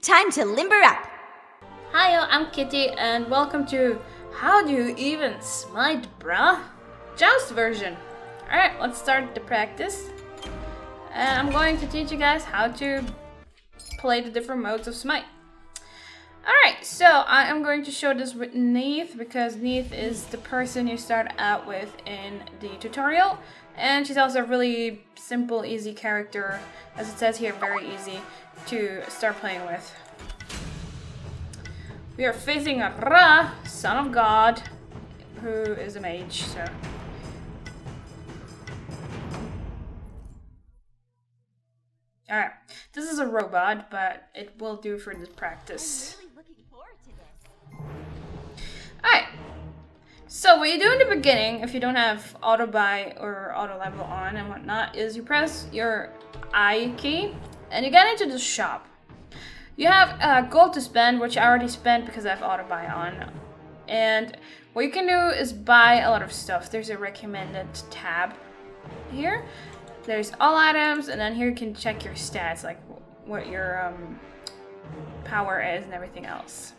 Time to limber up! Hi, I'm Kitty and welcome to How Do You Even Smite, Brah? Joust version. Alright, let's start the practice. And I'm going to teach you guys how to play the different modes of Smite. Alright, so I am going to show this with Neith because Neith is the person you start out with in the tutorial. And she's also a really simple, easy character, as it says here, very easy to start playing with. We are facing a Brah, son of God, who is a mage, so. Alright, this is a robot, but it will do for this practice. Alright, so what you do in the beginning, if you don't have auto buy or auto level on and whatnot, is you press your I key and you get into the shop. You have gold to spend, which I already spent because I have auto buy on. And what you can do is buy a lot of stuff. There's a recommended tab here. There's all items, and then here you can check your stats, like what your power is and everything else.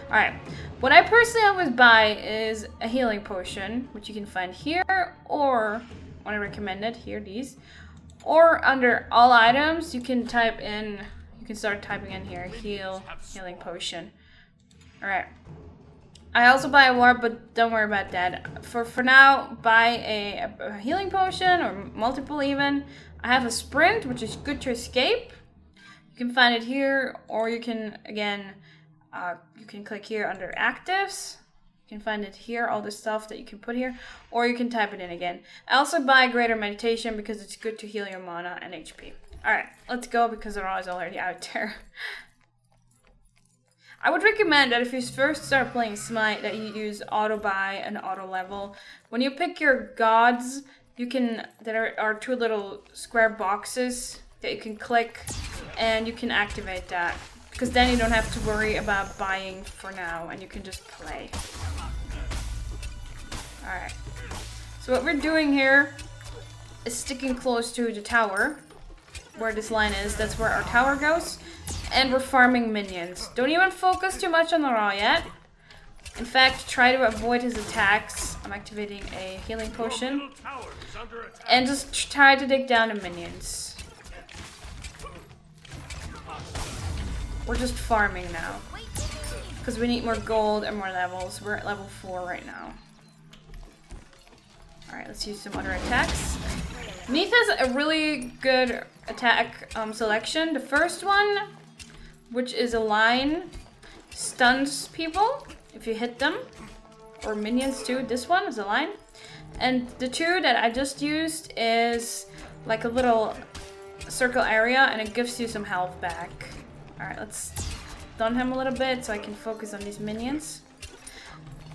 Alright, what I personally always buy is a healing potion, which you can find here, or what I recommended, here, these. Or under all items, you can type in, you can start typing in here, healing potion. Alright. I also buy a warp, but don't worry about that. For now, buy a healing potion, or multiple even. I have a sprint, which is good to escape. You can find it here, or you can, again, you can click here under actives. You can find it here, all the stuff that you can put here, or you can type it in again. I also buy greater meditation because it's good to heal your mana and HP. Alright, let's go because the raw is already out there. I would recommend that if you first start playing Smite that you use auto buy and auto level. When you pick your gods, you can, there are two little square boxes that you can click and you can activate that. Because then you don't have to worry about buying for now and you can just play. Alright. So what we're doing here is sticking close to the tower. Where this line is, that's where our tower goes. And we're farming minions. Don't even focus too much on the raw yet. In fact, try to avoid his attacks. I'm activating a healing potion. And just try to take down the minions. We're just farming now. Because we need more gold and more levels. We're at level 4 right now. Alright, let's use some other attacks. Neith has a really good attack selection. The first one, which is a line, stuns people if you hit them. Or minions too. This one is a line. And the two that I just used is like a little circle area and it gives you some health back. Alright, let's stun him a little bit so I can focus on these minions.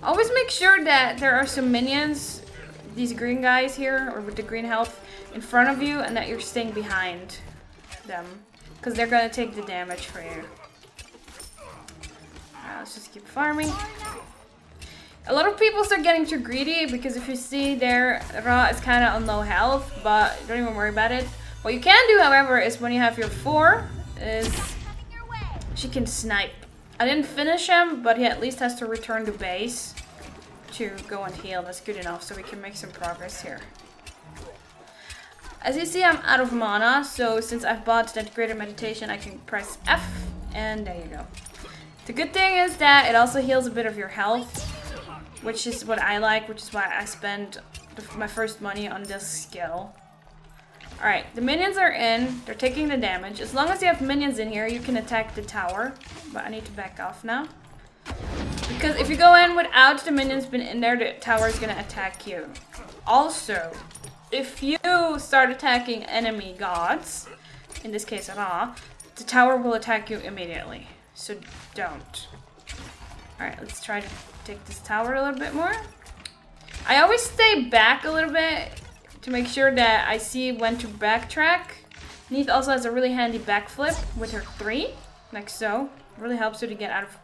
Always make sure that there are some minions, these green guys here, or with the green health, in front of you, and that you're staying behind them. Because they're going to take the damage for you. Alright, let's just keep farming. A lot of people start getting too greedy, because if you see their Ra is kind of on low health, but don't even worry about it. What you can do, however, is when you have your 4, is she can snipe. I didn't finish him, but he at least has to return to base to go and heal. That's good enough, so we can make some progress here. As you see, I'm out of mana, so since I've bought that greater meditation, I can press F, and there you go. The good thing is that it also heals a bit of your health, which is what I like, which is why I spend my first money on this skill. Alright, the minions are in. They're taking the damage. As long as you have minions in here, you can attack the tower. But I need to back off now. Because if you go in without the minions been in there, the tower is going to attack you. Also, if you start attacking enemy gods, in this case Ra, the tower will attack you immediately. So don't. Alright, let's try to take this tower a little bit more. I always stay back a little bit to make sure that I see when to backtrack. Neith also has a really handy backflip with her 3, like so. Really helps her to get out of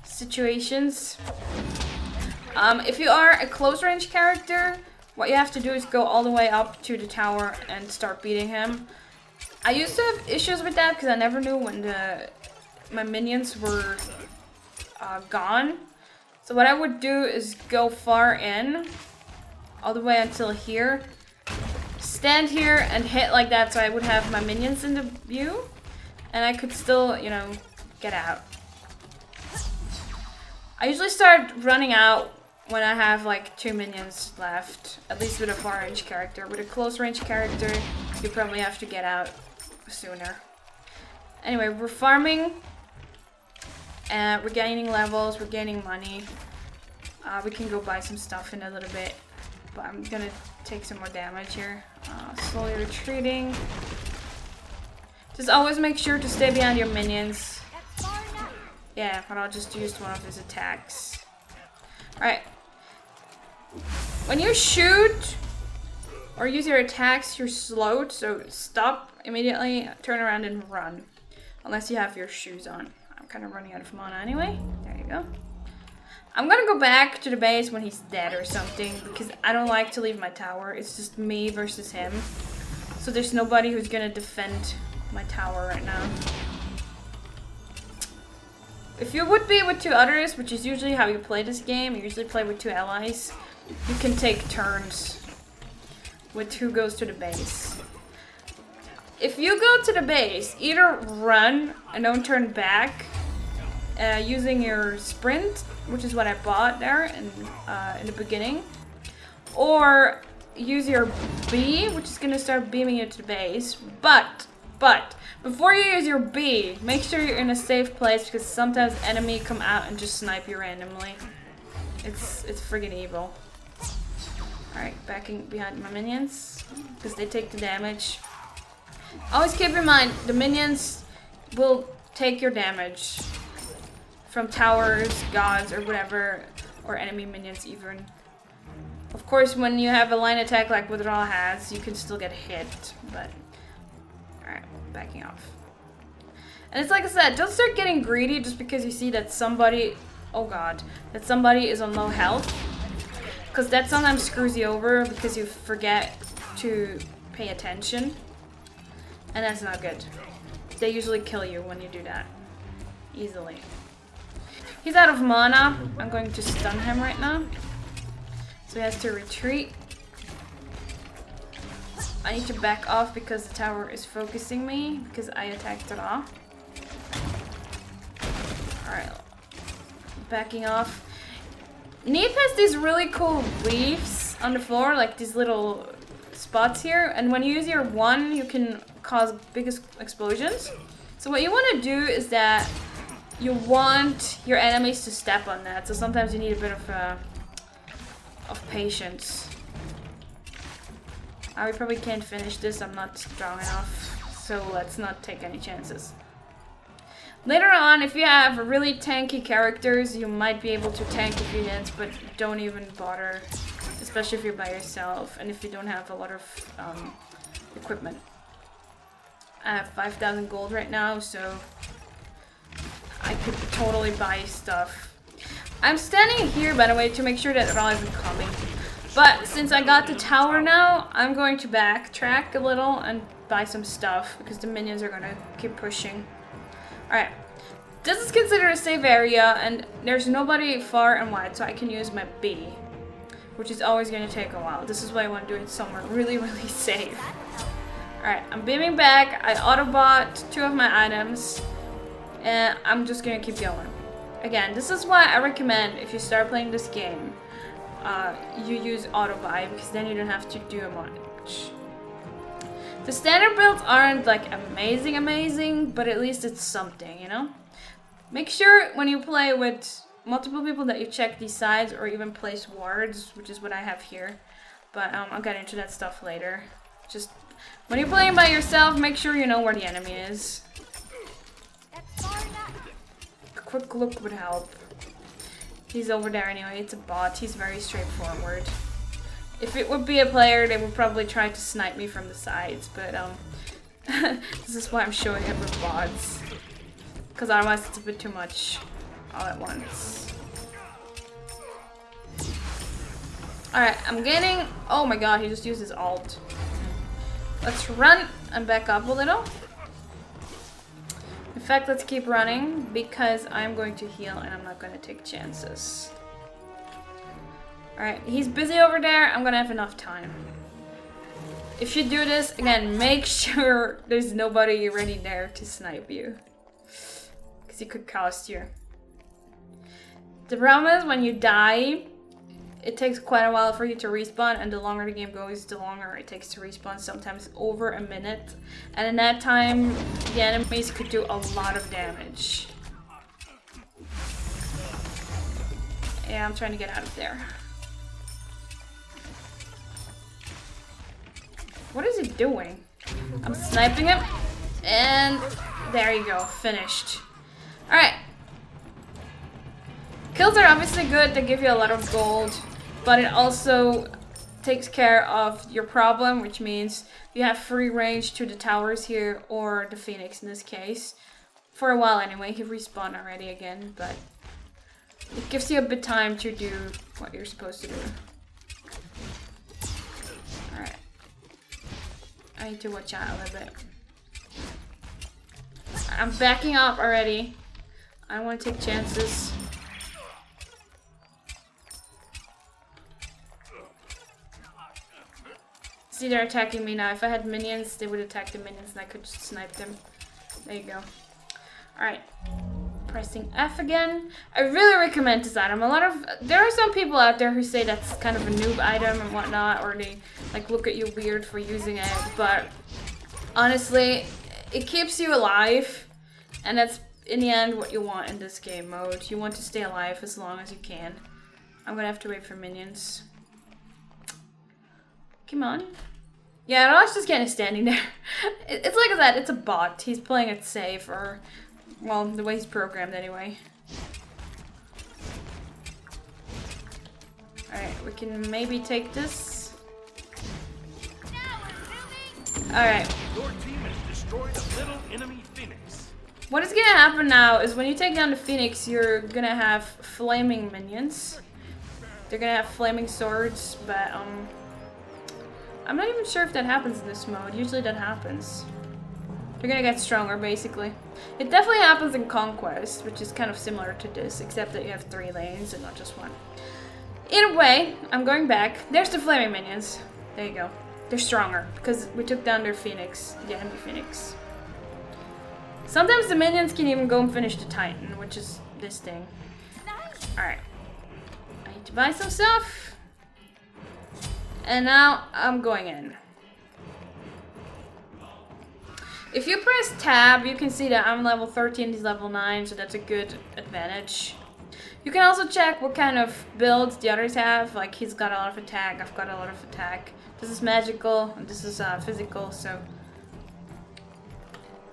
situations. If you are a close range character, what you have to do is go all the way up to the tower and start beating him. I used to have issues with that because I never knew when my minions were gone. So what I would do is go far in, all the way until here. Stand here and hit like that so I would have my minions in the view. And I could still, you know, get out. I usually start running out when I have like 2 minions left. At least with a far range character. With a close range character, you probably have to get out sooner. Anyway, we're farming. And we're gaining levels, we're gaining money. We can go buy some stuff in a little bit. But I'm gonna take some more damage here. Slowly retreating. Just always make sure to stay behind your minions. Yeah, but I'll just use one of his attacks. Alright. When you shoot or use your attacks, you're slowed. So stop immediately, turn around and run. Unless you have your shoes on. I'm kind of running out of mana anyway. There you go. I'm gonna go back to the base when he's dead or something. Because I don't like to leave my tower. It's just me versus him. So there's nobody who's gonna defend my tower right now. If you would be with 2 others, which is usually how you play this game, you usually play with 2 allies, you can take turns with who goes to the base. If you go to the base, either run and don't turn back using your sprint, which is what I bought there in the beginning, or use your B, which is going to start beaming you to the base. But before you use your B, make sure you're in a safe place because sometimes enemies come out and just snipe you randomly. It's friggin' evil. Alright, backing behind my minions because they take the damage. Always keep in mind, the minions will take your damage from towers, gods, or whatever, or enemy minions even. Of course, when you have a line attack like Withdrawal has, you can still get hit, but... Alright, backing off. And it's like I said, don't start getting greedy just because you see that somebody... Oh god. That somebody is on low health. Because that sometimes screws you over because you forget to pay attention. And that's not good. They usually kill you when you do that. Easily. He's out of mana. I'm going to stun him right now. So he has to retreat. I need to back off because the tower is focusing me because I attacked it off. Alright. Backing off. Neath has these really cool leaves on the floor, like these little spots here. And when you use your 1, you can cause big explosions. So what you want to do is that you want your enemies to step on that. So sometimes you need a bit of patience. We probably can't finish this. I'm not strong enough. So let's not take any chances. Later on, if you have really tanky characters, you might be able to tank a few hits, but don't even bother. Especially if you're by yourself and if you don't have a lot of equipment. I have 5,000 gold right now, so I could totally buy stuff. I'm standing here, by the way, to make sure that Brah isn't coming. But since I got the tower now, I'm going to backtrack a little and buy some stuff because the minions are going to keep pushing. Alright, this is considered a safe area and there's nobody far and wide, so I can use my B, which is always going to take a while. This is why I want to do it somewhere really, really safe. Alright, I'm beaming back. I auto-bought 2 of my items and I'm just going to keep going. Again, this is why I recommend if you start playing this game, you use auto-buy because then you don't have to do much. The standard builds aren't like amazing, but at least it's something, you know? Make sure when you play with multiple people that you check these sides or even place wards, which is what I have here. But I'll get into that stuff later. Just when you're playing by yourself, make sure you know where the enemy is. A quick look would help. He's over there anyway, it's a bot, he's very straightforward. If it would be a player, they would probably try to snipe me from the sides, but this is why I'm showing it with bots. Because otherwise it's a bit too much all at once. Alright, I'm getting... Oh my god, he just used his ult. Let's run and back up a little. In fact, let's keep running because I'm going to heal and I'm not going to take chances. Alright, he's busy over there. I'm going to have enough time. If you do this, again, make sure there's nobody ready there to snipe you. Because it could cost you. The problem is when you die, it takes quite a while for you to respawn, and the longer the game goes, the longer it takes to respawn, sometimes over a minute. And in that time, the enemies could do a lot of damage. Yeah, I'm trying to get out of there. What is he doing? I'm sniping him, and there you go, finished. Alright. Kills are obviously good, they give you a lot of gold, but it also takes care of your problem, which means you have free range to the towers here, or the Phoenix in this case. For a while anyway, he respawned already again, but it gives you a bit time to do what you're supposed to do. Alright. I need to watch out a little bit. I'm backing up already. I don't want to take chances. See, they're attacking me now. If I had minions, they would attack the minions and I could just snipe them. There you go. Alright. Pressing F again. I really recommend this item. There are some people out there who say that's kind of a noob item and whatnot, or they like look at you weird for using it, but honestly, it keeps you alive, and that's in the end what you want in this game mode. You want to stay alive as long as you can. I'm gonna have to wait for minions. Come on. Yeah, Rosh just kind of standing there. It's like that, it's a bot. He's playing it safe, or, well, the way he's programmed anyway. Alright, we can maybe take this. Alright. Your team has destroyed a little enemy Phoenix. What is gonna happen now is when you take down the Phoenix, you're gonna have flaming minions. They're gonna have flaming swords, but I'm not even sure if that happens in this mode. Usually that happens. They're gonna get stronger, basically. It definitely happens in Conquest, which is kind of similar to this, except that you have 3 lanes and not just 1. Either way, I'm going back. There's the flaming minions. There you go. They're stronger, because we took down their Phoenix, the enemy Phoenix. Sometimes the minions can even go and finish the Titan, which is this thing. Alright. I need to buy some stuff. And now I'm going in. If you press tab, you can see that I'm level 13, he's level 9, so that's a good advantage. You can also check what kind of builds the others have. Like, he's got a lot of attack, I've got a lot of attack. This is magical, and this is physical, so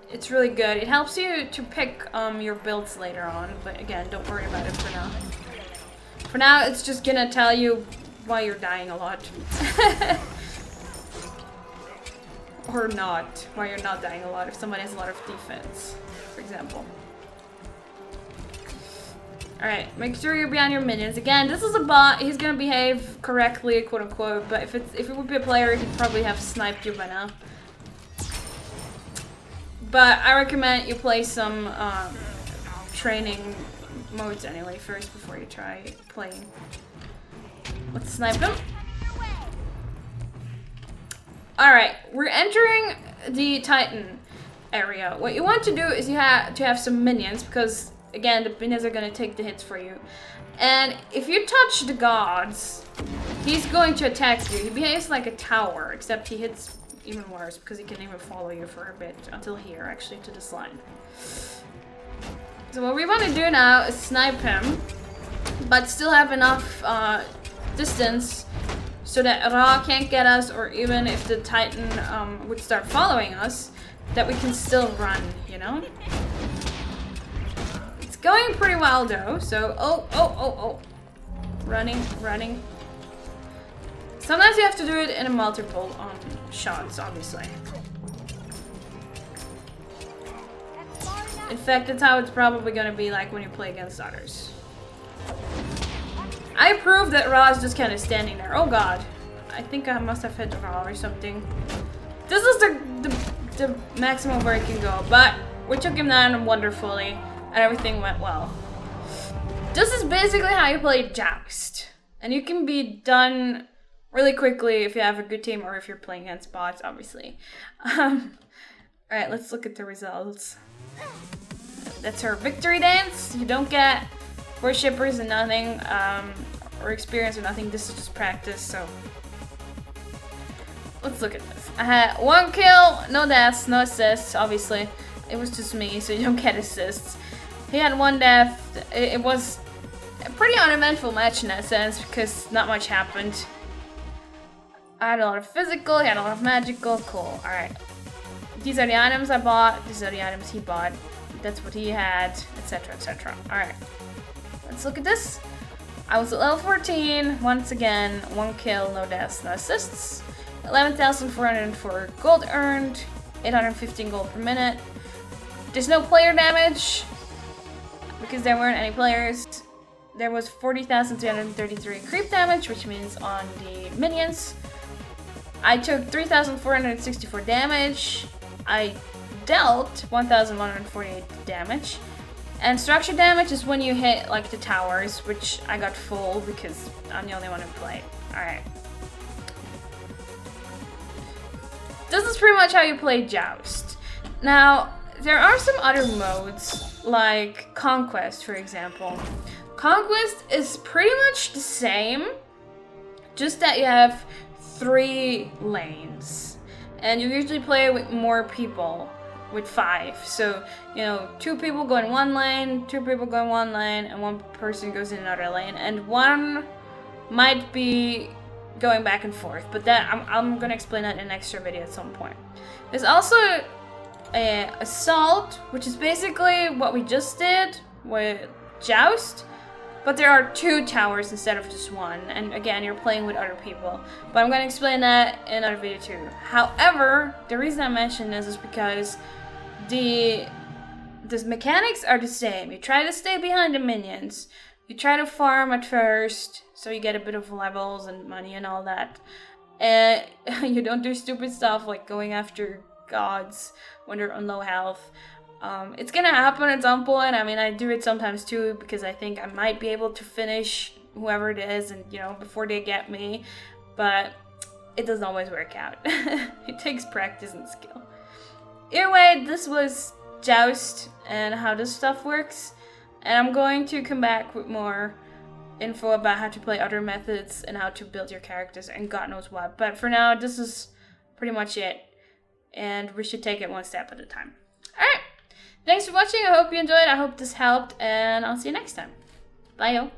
it's really good. It helps you to pick your builds later on, but again, don't worry about it for now. For now, it's just gonna tell you why you're dying a lot. Or not. Why you're not dying a lot if somebody has a lot of defense, for example. Alright, make sure you're behind your minions. Again, this is a bot. He's gonna behave correctly, quote unquote, but if it would be a player, he'd probably have sniped you by now. But I recommend you play some training modes anyway first before you try playing. Let's snipe him. Alright, we're entering the Titan area. What you want to do is you have to have some minions, because again, the minions are going to take the hits for you. And if you touch the gods, he's going to attack you. He behaves like a tower, except he hits even worse, because he can even follow you for a bit, until here, actually, to this line. So what we want to do now is snipe him, but still have enough distance so that Ra can't get us, or even if the Titan would start following us, that we can still run, you know? It's going pretty well though, so oh. Running. Sometimes you have to do it in a multiple shots, obviously. In fact, that's how it's probably gonna be like when you play against others. I proved that Ra is just kind of standing there. Oh god. I think I must have hit Ra or something. This is the maximum where it can go, but we took him down wonderfully, and everything went well. This is basically how you play Joust. And you can be done really quickly if you have a good team or if you're playing against bots, obviously. Alright, let's look at the results. That's our victory dance. You don't get worshippers and nothing, or experience or nothing. This is just practice, so let's look at this. I had 1 kill, no deaths, no assists, obviously. It was just me, so you don't get assists. He had 1 death. It was a pretty uneventful match in that sense because not much happened. I had a lot of physical, he had a lot of magical. Cool, alright. These are the items I bought, these are the items he bought. That's what he had, etc, etc. Alright. Let's look at this. I was at level 14, once again, 1 kill, no deaths, no assists. 11,404 gold earned, 815 gold per minute. There's no player damage, because there weren't any players. There was 40,333 creep damage, which means on the minions. I took 3,464 damage. I dealt 1,148 damage. And structure damage is when you hit like the towers, which I got full because I'm the only one who played. Alright. This is pretty much how you play Joust. Now, there are some other modes, like Conquest, for example. Conquest is pretty much the same, just that you have 3 lanes. And you usually play with more people, with 5. So, you know, 2 people go in 1 lane, 2 people go in 1 lane, and 1 person goes in another lane. And 1 might be going back and forth, but that I'm gonna explain that in an extra video at some point. There's also a Assault, which is basically what we just did with Joust, but there are 2 towers instead of just 1, and again, you're playing with other people. But I'm gonna explain that in another video too. However, the reason I mention this is because the mechanics are the same. You try to stay behind the minions. You try to farm at first, so you get a bit of levels and money and all that. And you don't do stupid stuff like going after gods when they're on low health. It's gonna happen at some point. I mean, I do it sometimes too because I think I might be able to finish whoever it is and, you know, before they get me. But it doesn't always work out. It takes practice and skill. Either way, this was Joust and how this stuff works. And I'm going to come back with more info about how to play other methods and how to build your characters and God knows what. But for now, this is pretty much it. And we should take it 1 step at a time. Alright, thanks for watching. I hope you enjoyed. I hope this helped. And I'll see you next time. Bye, yo.